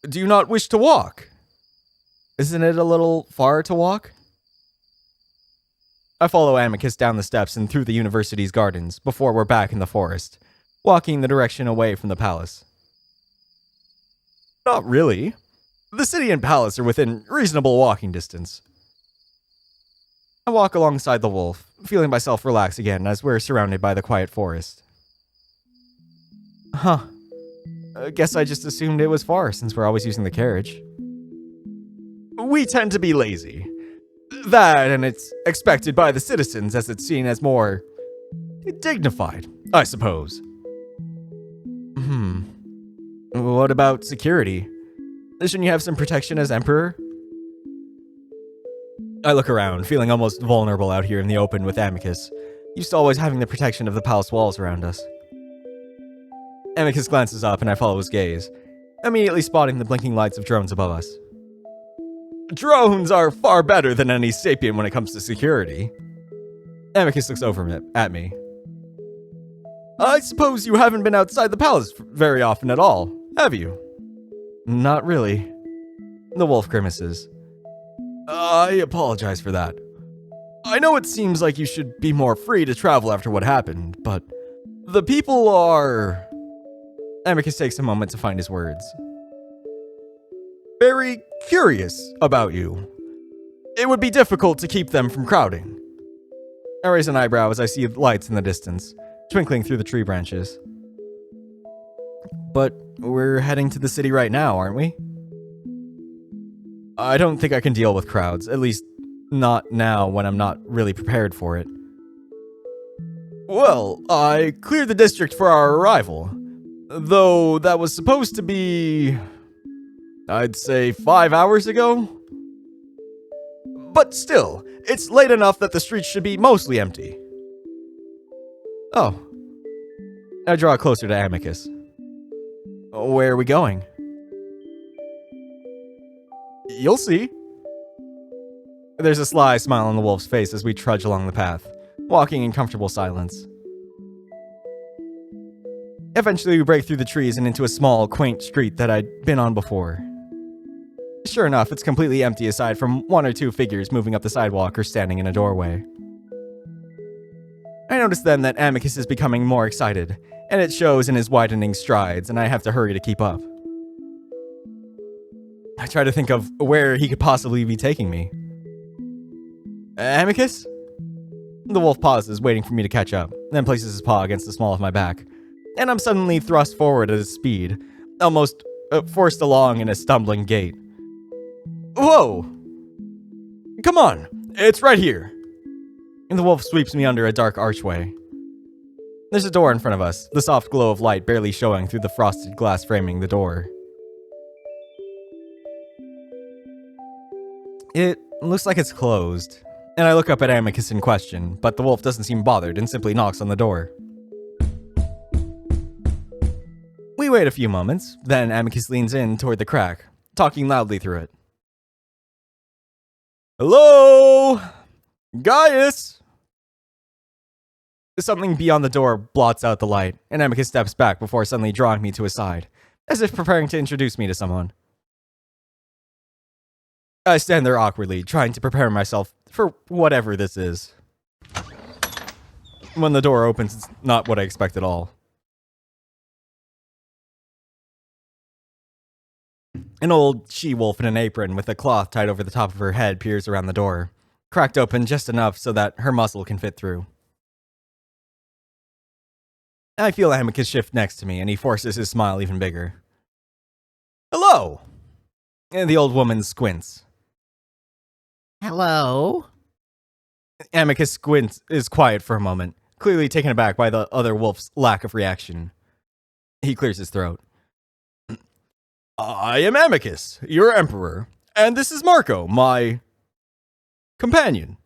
Do you not wish to walk? Isn't it a little far to walk? I follow Amicus down the steps and through the university's gardens before we're back in the forest, walking the direction away from the palace. Not really. The city and palace are within reasonable walking distance. I walk alongside the wolf, feeling myself relax again as we're surrounded by the quiet forest. Huh. I guess I just assumed it was far since we're always using the carriage. We tend to be lazy. That, and it's expected by the citizens as it's seen as more dignified, I suppose. What about security? Shouldn't you have some protection as Emperor? I look around, feeling almost vulnerable out here in the open with Amicus, used to always having the protection of the palace walls around us. Amicus glances up and I follow his gaze, immediately spotting the blinking lights of drones above us. Drones are far better than any sapient when it comes to security. Amicus looks over at me. I suppose you haven't been outside the palace very often at all, have you? Not really. The wolf grimaces. I apologize for that. I know it seems like you should be more free to travel after what happened, but the people are... Amicus takes a moment to find his words. Very curious about you. It would be difficult to keep them from crowding. I raise an eyebrow as I see lights in the distance, twinkling through the tree branches. But we're heading to the city right now, aren't we? I don't think I can deal with crowds, at least not now when I'm not really prepared for it. Well, I cleared the district for our arrival, though that was supposed to be... I'd say 5 hours ago? But still, it's late enough that the streets should be mostly empty. Oh. I draw closer to Amicus. Where are we going? You'll see. There's a sly smile on the wolf's face as we trudge along the path, walking in comfortable silence. Eventually we break through the trees and into a small, quaint street that I'd been on before. Sure enough, it's completely empty aside from one or two figures moving up the sidewalk or standing in a doorway. I notice then that Amicus is becoming more excited, and it shows in his widening strides, and I have to hurry to keep up. I try to think of where he could possibly be taking me. Amicus? The wolf pauses, waiting for me to catch up, then places his paw against the small of my back, and I'm suddenly thrust forward at a speed, almost forced along in a stumbling gait. Whoa! Come on, it's right here. And the wolf sweeps me under a dark archway. There's a door in front of us, the soft glow of light barely showing through the frosted glass framing the door. It looks like it's closed, and I look up at Amicus in question, but the wolf doesn't seem bothered and simply knocks on the door. We wait a few moments, then Amicus leans in toward the crack, talking loudly through it. Hello? Gaius? Something beyond the door blots out the light, and Amicus steps back before suddenly drawing me to his side, as if preparing to introduce me to someone. I stand there awkwardly, trying to prepare myself for whatever this is. When the door opens, it's not what I expect at all. An old she-wolf in an apron with a cloth tied over the top of her head peers around the door, cracked open just enough so that her muzzle can fit through. I feel Amicus shift next to me, and he forces his smile even bigger. Hello! And the old woman squints. Hello? Amicus squints is quiet for a moment, clearly taken aback by the other wolf's lack of reaction. He clears his throat. I am Amicus, your emperor, and this is Marco, my companion.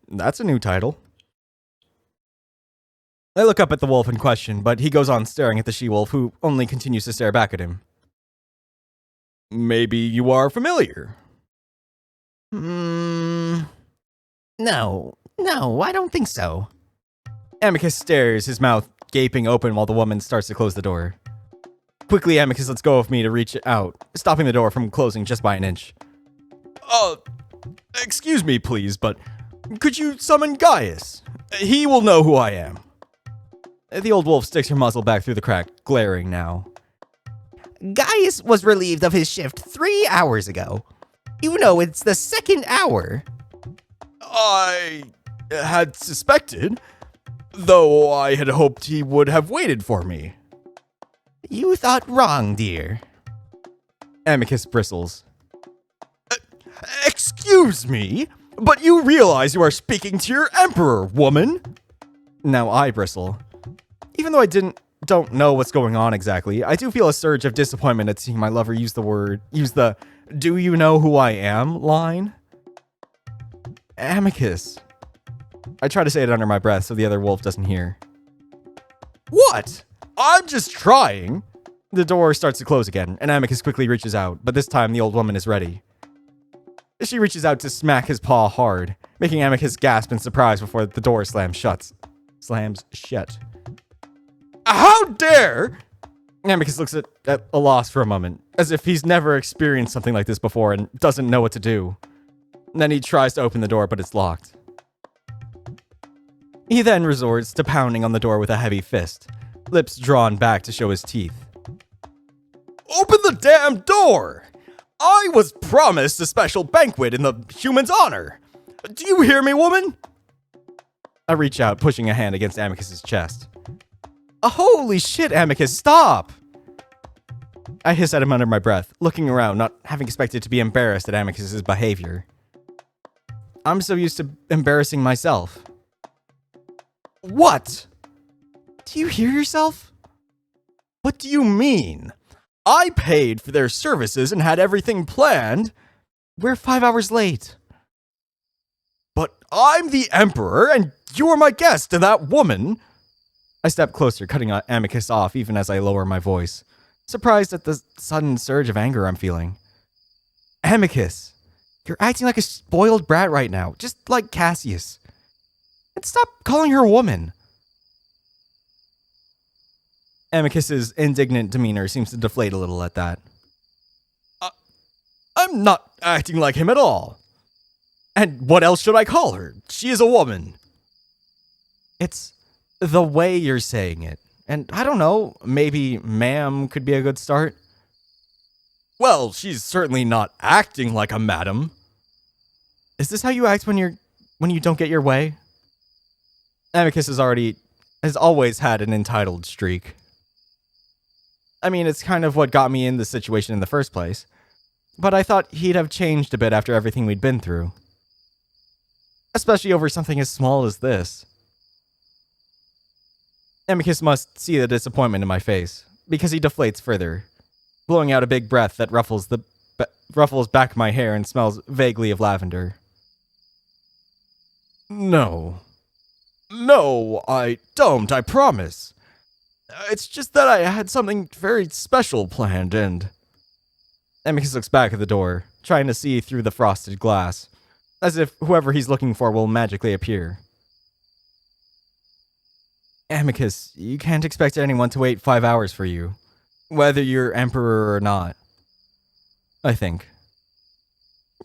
That's a new title. I look up at the wolf in question, but he goes on staring at the she-wolf, who only continues to stare back at him. Maybe you are familiar. No, I don't think so. Amicus stares, his mouth gaping open while the woman starts to close the door. Quickly, Amicus lets go of me to reach out, stopping the door from closing just by an inch. Excuse me, please, but could you summon Gaius? He will know who I am. The old wolf sticks her muzzle back through the crack, glaring now. Gaius was relieved of his shift 3 hours ago. You know it's the 2nd hour. I had suspected, though I had hoped he would have waited for me. You thought wrong, dear. Amicus bristles. Excuse me, but you realize you are speaking to your emperor, woman? Now I bristle. Even though I don't know what's going on exactly, I do feel a surge of disappointment at seeing my lover use the "do you know who I am" line. Amicus. I try to say it under my breath so the other wolf doesn't hear. What? I'm just trying. The door starts to close again, and Amicus quickly reaches out, but this time the old woman is ready. She reaches out to smack his paw hard, making Amicus gasp in surprise before the door slams shut. How dare! Amicus looks at a loss for a moment, as if he's never experienced something like this before and doesn't know what to do. Then he tries to open the door, but it's locked. He then resorts to pounding on the door with a heavy fist, lips drawn back to show his teeth. Open the damn door! I was promised a special banquet in the human's honor. Do you hear me, woman? I reach out, pushing a hand against Amicus's chest. Holy shit, Amicus, stop! I hiss at him under my breath, looking around, not having expected to be embarrassed at Amicus's behavior. I'm so used to embarrassing myself. What? Do you hear yourself? What do you mean? I paid for their services and had everything planned. We're 5 hours late. But I'm the emperor and you are my guest and that woman. I step closer, cutting Amicus off even as I lower my voice, surprised at the sudden surge of anger I'm feeling. Amicus, you're acting like a spoiled brat right now, just like Cassius. And stop calling her a woman. Amicus's indignant demeanor seems to deflate a little at that. I'm not acting like him at all. And what else should I call her? She is a woman. It's the way you're saying it. And I don't know, maybe ma'am could be a good start. Well, she's certainly not acting like a madam. Is this how you act when you don't get your way? Amicus has always had an entitled streak. I mean, it's kind of what got me in this situation in the first place. But I thought he'd have changed a bit after everything we'd been through. Especially over something as small as this. Amicus must see the disappointment in my face, because he deflates further, blowing out a big breath that ruffles back my hair and smells vaguely of lavender. No, I don't, I promise. It's just that I had something very special planned and... Amicus looks back at the door, trying to see through the frosted glass, as if whoever he's looking for will magically appear. Amicus, you can't expect anyone to wait 5 hours for you, whether you're emperor or not. I think.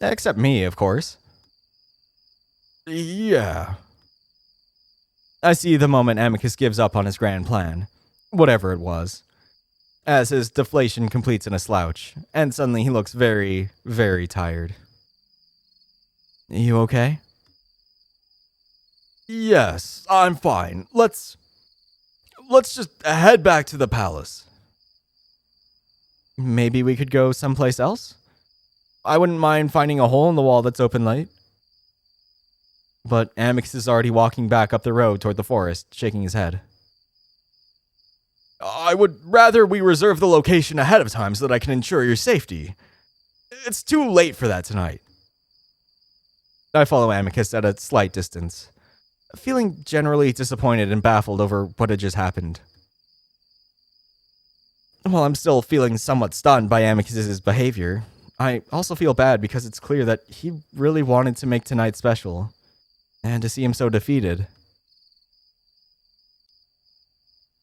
Except me, of course. Yeah. I see the moment Amicus gives up on his grand plan, whatever it was, as his deflation completes in a slouch, and suddenly he looks very, very tired. You okay? Yes, I'm fine. Let's just head back to the palace. Maybe we could go someplace else? I wouldn't mind finding a hole in the wall that's open late. But Amicus is already walking back up the road toward the forest, shaking his head. I would rather we reserve the location ahead of time so that I can ensure your safety. It's too late for that tonight. I follow Amicus at a slight distance, feeling generally disappointed and baffled over what had just happened. While I'm still feeling somewhat stunned by Amicus's behavior, I also feel bad because it's clear that he really wanted to make tonight special, and to see him so defeated.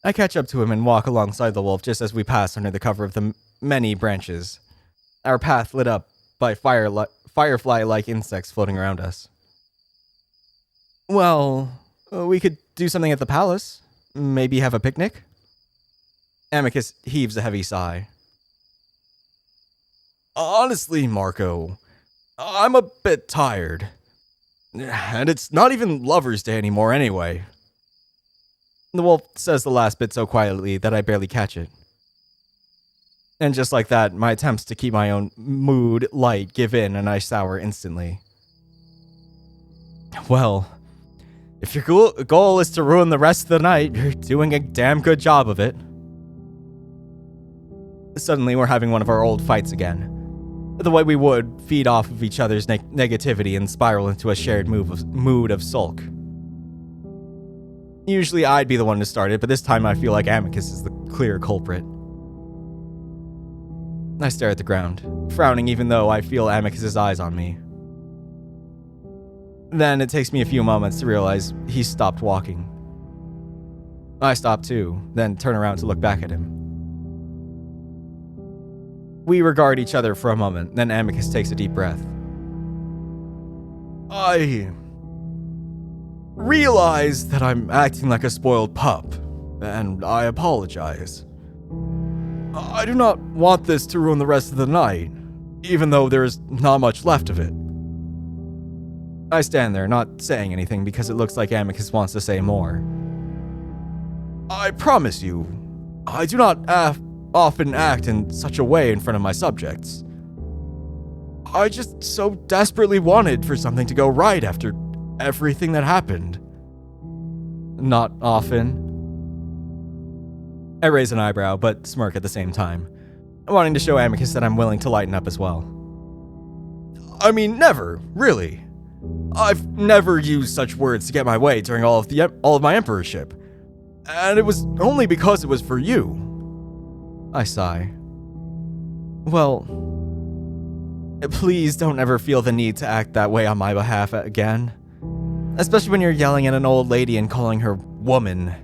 I catch up to him and walk alongside the wolf just as we pass under the cover of the many branches, our path lit up by firefly-like insects floating around us. Well, we could do something at the palace. Maybe have a picnic? Amicus heaves a heavy sigh. Honestly, Marco, I'm a bit tired. And it's not even Lover's Day anymore anyway. The wolf says the last bit so quietly that I barely catch it. And just like that, my attempts to keep my own mood light give in and I sour instantly. Well, if your goal is to ruin the rest of the night, you're doing a damn good job of it. Suddenly, we're having one of our old fights again. The way we would feed off of each other's negativity and spiral into a shared mood of sulk. Usually I'd be the one to start it, but this time I feel like Amicus is the clear culprit. I stare at the ground, frowning even though I feel Amicus's eyes on me. Then it takes me a few moments to realize he's stopped walking. I stop too, then turn around to look back at him. We regard each other for a moment, then Amicus takes a deep breath. I realize that I'm acting like a spoiled pup, and I apologize. I do not want this to ruin the rest of the night, even though there is not much left of it. I stand there, not saying anything because it looks like Amicus wants to say more. I promise you, I do not often act in such a way in front of my subjects. I just so desperately wanted for something to go right after everything that happened. Not often. I raise an eyebrow, but smirk at the same time, wanting to show Amicus that I'm willing to lighten up as well. I mean, never, really. I've never used such words to get my way during all of my emperorship, and it was only because it was for you. I sigh. Well, please don't ever feel the need to act that way on my behalf again. Especially when you're yelling at an old lady and calling her woman.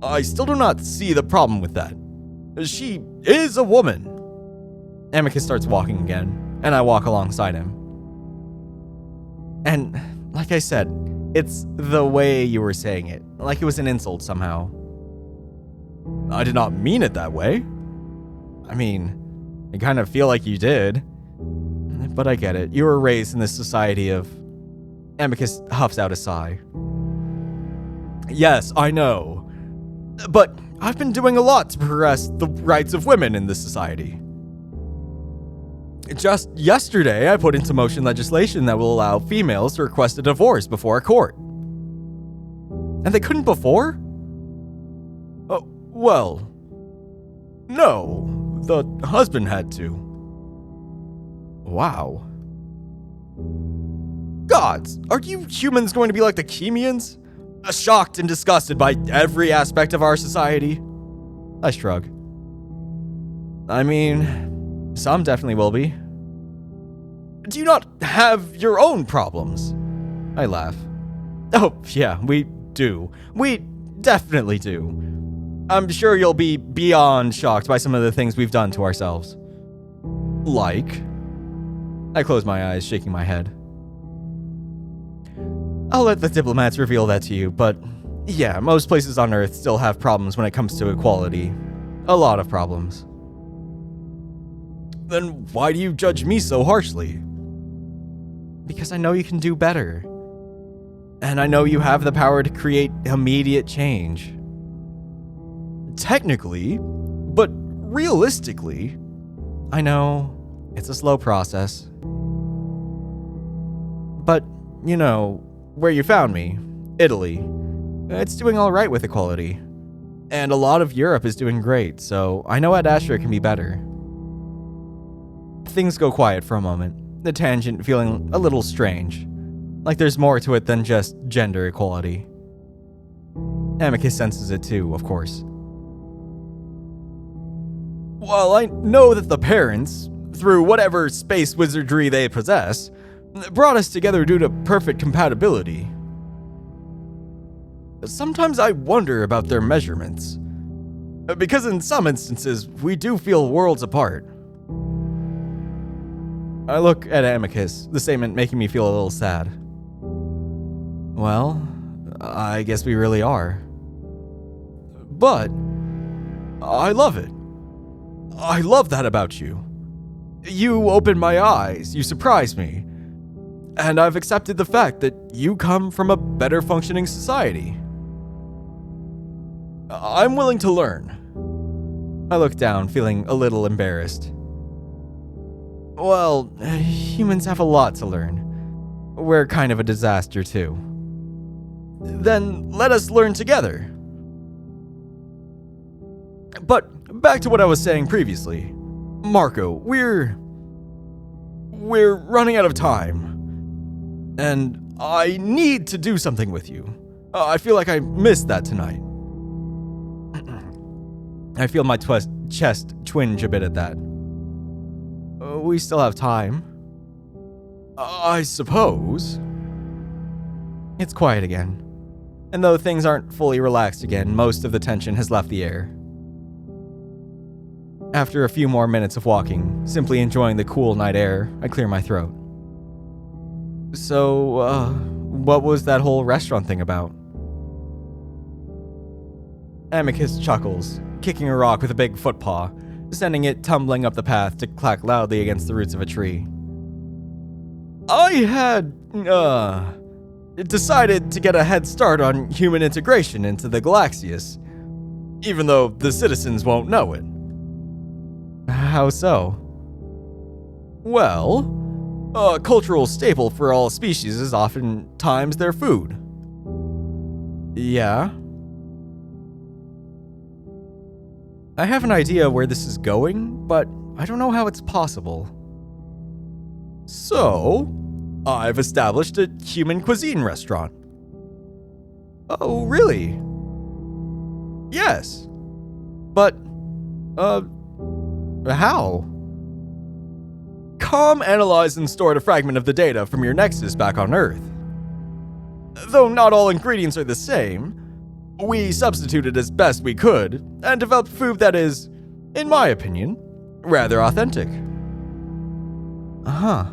I still do not see the problem with that. She is a woman. Amicus starts walking again, and I walk alongside him. And, like I said, it's the way you were saying it, like it was an insult somehow. I did not mean it that way. I mean, I kind of feel like you did. but I get it. You were raised in this society of... Amicus huffs out a sigh. Yes, I know. But I've been doing a lot to progress the rights of women in this society. Just yesterday, I put into motion legislation that will allow females to request a divorce before a court. And they couldn't before? Well, no, the husband had to. Wow. Gods, are you humans going to be like the Chemians? Shocked and disgusted by every aspect of our society? I shrug. I mean, some definitely will be. Do you not have your own problems? I laugh. Oh, yeah, we do. We definitely do. I'm sure you'll be beyond shocked by some of the things we've done to ourselves. Like? I close my eyes, shaking my head. I'll let the diplomats reveal that to you, but yeah, most places on Earth still have problems when it comes to equality. A lot of problems. Then why do you judge me so harshly? Because I know you can do better. And I know you have the power to create immediate change. Technically, but realistically, I know it's a slow process. But, you know, where you found me, Italy, it's doing all right with equality. And a lot of Europe is doing great, so I know Adastra can be better. Things go quiet for a moment, the tangent feeling a little strange, like there's more to it than just gender equality. Amicus senses it too, of course. Well, I know that the parents, through whatever space wizardry they possess, brought us together due to perfect compatibility. Sometimes I wonder about their measurements, because in some instances, we do feel worlds apart. I look at Amicus, the statement making me feel a little sad. Well, I guess we really are. But I love it. I love that about you. You opened my eyes, you surprised me, and I've accepted the fact that you come from a better functioning society. I'm willing to learn. I look down, feeling a little embarrassed. Well, humans have a lot to learn. We're kind of a disaster too. Then let us learn together. But back to what I was saying previously. Marco, we're running out of time. And I need to do something with you. I feel like I missed that tonight. I feel my chest twinge a bit at that. We still have time. I suppose. It's quiet again. And though things aren't fully relaxed again, most of the tension has left the air. After a few more minutes of walking, simply enjoying the cool night air, I clear my throat. So, what was that whole restaurant thing about? Amicus chuckles, kicking a rock with a big footpaw, sending it tumbling up the path to clack loudly against the roots of a tree. I had, decided to get a head start on human integration into the Galaxius, even though the citizens won't know it. How so? Well, a cultural staple for all species is oftentimes their food. Yeah? I have an idea where this is going, but I don't know how it's possible. So, I've established a human cuisine restaurant. Oh, really? Yes. But, how? Come analyze and store a fragment of the data from your Nexus back on Earth. Though not all ingredients are the same, we substituted as best we could and developed food that is, in my opinion, rather authentic. Uh-huh.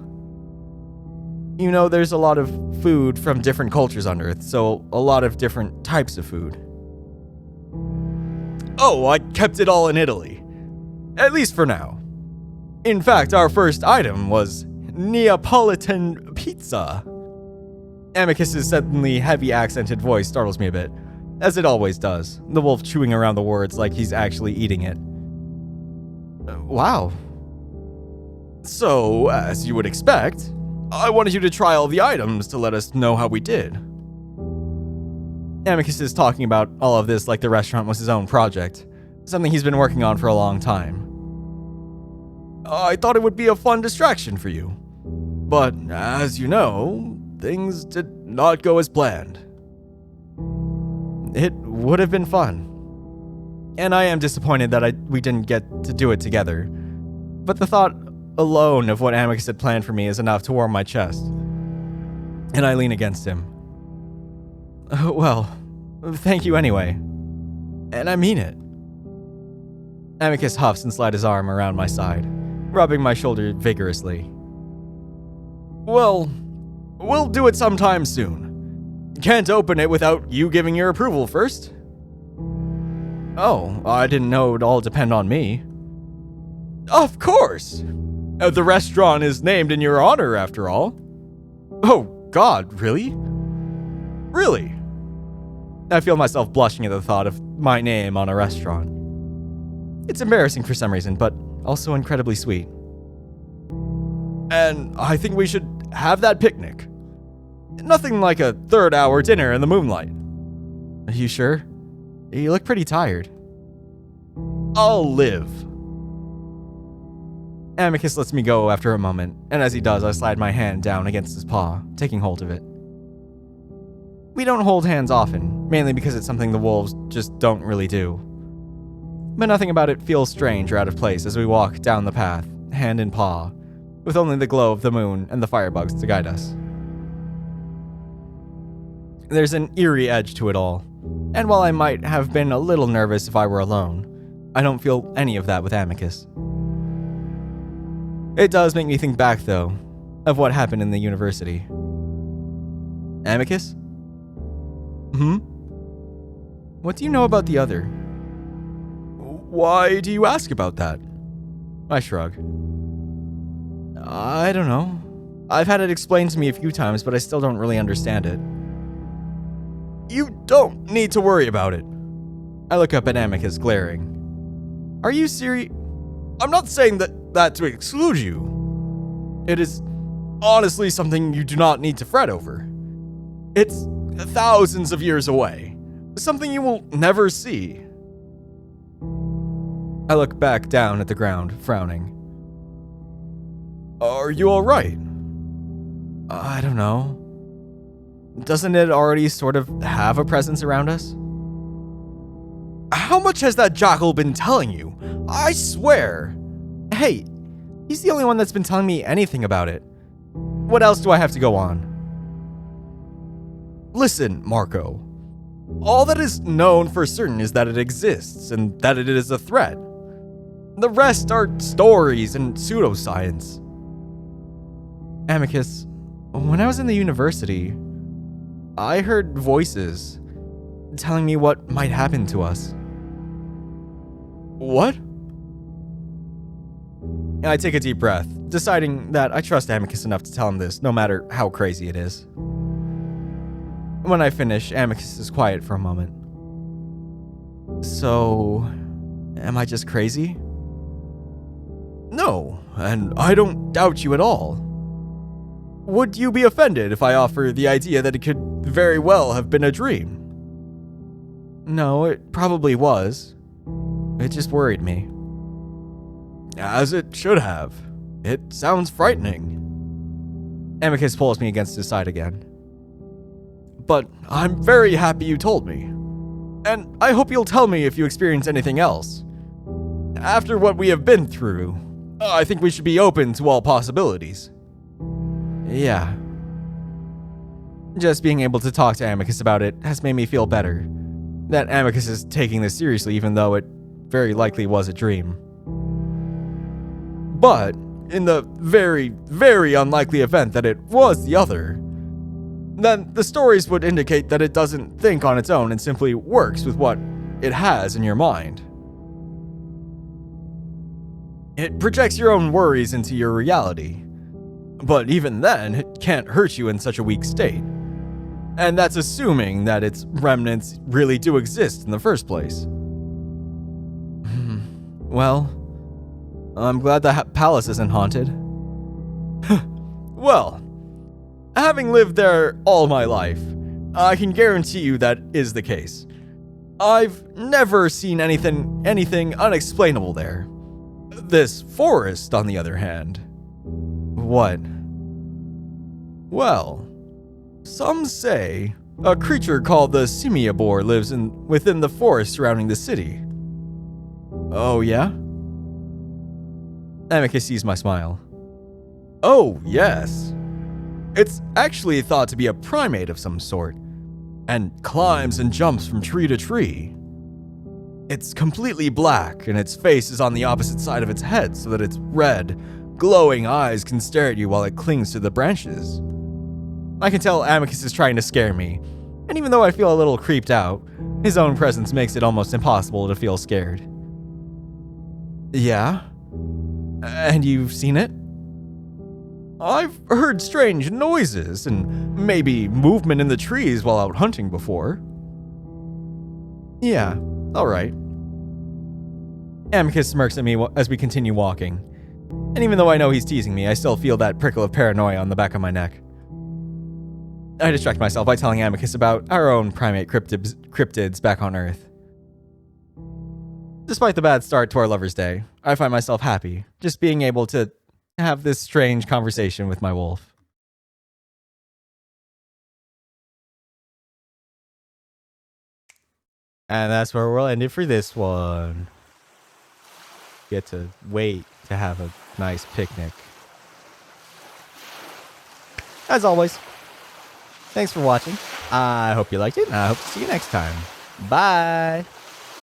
You know, there's a lot of food from different cultures on Earth, so a lot of different types of food. Oh, I kept it all in Italy. At least for now. In fact, our first item was Neapolitan pizza. Amicus's suddenly heavy accented voice startles me a bit, as it always does, the wolf chewing around the words like he's actually eating it. Wow. So, as you would expect, I wanted you to try all the items to let us know how we did. Amicus is talking about all of this like the restaurant was his own project, something he's been working on for a long time. I thought it would be a fun distraction for you, but as you know, things did not go as planned. It would have been fun, and I am disappointed that we didn't get to do it together, but the thought alone of what Amicus had planned for me is enough to warm my chest, and I lean against him. Well, thank you anyway, and I mean it. Amicus huffs and slides his arm around my side, rubbing my shoulder vigorously. Well, we'll do it sometime soon. Can't open it without you giving your approval first. Oh, I didn't know it would all depend on me. Of course! The restaurant is named in your honor, after all. Oh, God, really? Really? I feel myself blushing at the thought of my name on a restaurant. It's embarrassing for some reason, but also incredibly sweet. And I think we should have that picnic. Nothing like a third-hour dinner in the moonlight. Are you sure? You look pretty tired. I'll live. Amicus lets me go after a moment, and as he does, I slide my hand down against his paw, taking hold of it. We don't hold hands often, mainly because it's something the wolves just don't really do. But nothing about it feels strange or out of place as we walk down the path, hand in paw, with only the glow of the moon and the firebugs to guide us. There's an eerie edge to it all, and while I might have been a little nervous if I were alone, I don't feel any of that with Amicus. It does make me think back, though, of what happened in the university. Amicus? What do you know about the other? Why do you ask about that? I shrug. I don't know. I've had it explained to me a few times, but I still don't really understand it. You don't need to worry about it. I look up at Amicus, glaring. Are you serious? I'm not saying that to exclude you. It is honestly something you do not need to fret over. It's thousands of years away. Something you will never see. I look back down at the ground, frowning. Are you alright? I don't know. Doesn't it already sort of have a presence around us? How much has that jackal been telling you? I swear. Hey, he's the only one that's been telling me anything about it. What else do I have to go on? Listen, Marco. All that is known for certain is that it exists and that it is a threat. The rest are stories and pseudoscience. Amicus, when I was in the university, I heard voices telling me what might happen to us. What? I take a deep breath, deciding that I trust Amicus enough to tell him this, no matter how crazy it is. When I finish, Amicus is quiet for a moment. So, am I just crazy? No, and I don't doubt you at all. Would you be offended if I offer the idea that it could very well have been a dream? No, it probably was. It just worried me. As it should have. It sounds frightening. Amicus pulls me against his side again. But I'm very happy you told me. And I hope you'll tell me if you experience anything else. After what we have been through, I think we should be open to all possibilities. Yeah. Just being able to talk to Amicus about it has made me feel better. That Amicus is taking this seriously even though it very likely was a dream. But, in the very, very unlikely event that it was the other, then the stories would indicate that it doesn't think on its own and simply works with what it has in your mind. It projects your own worries into your reality. But even then, it can't hurt you in such a weak state. And that's assuming that its remnants really do exist in the first place. Well, I'm glad the palace isn't haunted. Well, having lived there all my life, I can guarantee you that is the case. I've never seen anything unexplainable there. This forest, on the other hand. What? Well, some say a creature called the Simia boar lives within the forest surrounding the city. Oh, yeah? Amicus sees my smile. Oh, yes. It's actually thought to be a primate of some sort, and climbs and jumps from tree to tree. It's completely black, and its face is on the opposite side of its head so that its red, glowing eyes can stare at you while it clings to the branches. I can tell Amicus is trying to scare me, and even though I feel a little creeped out, his own presence makes it almost impossible to feel scared. Yeah? And you've seen it? I've heard strange noises and maybe movement in the trees while out hunting before. Yeah, alright. Amicus smirks at me as we continue walking, and even though I know he's teasing me, I still feel that prickle of paranoia on the back of my neck. I distract myself by telling Amicus about our own primate cryptids back on Earth. Despite the bad start to our Lover's Day, I find myself happy just being able to have this strange conversation with my wolf. And that's where we'll end it for this one. Get to wait to have a nice picnic. As always, thanks for watching. I hope you liked it, and I hope to see you next time. Bye!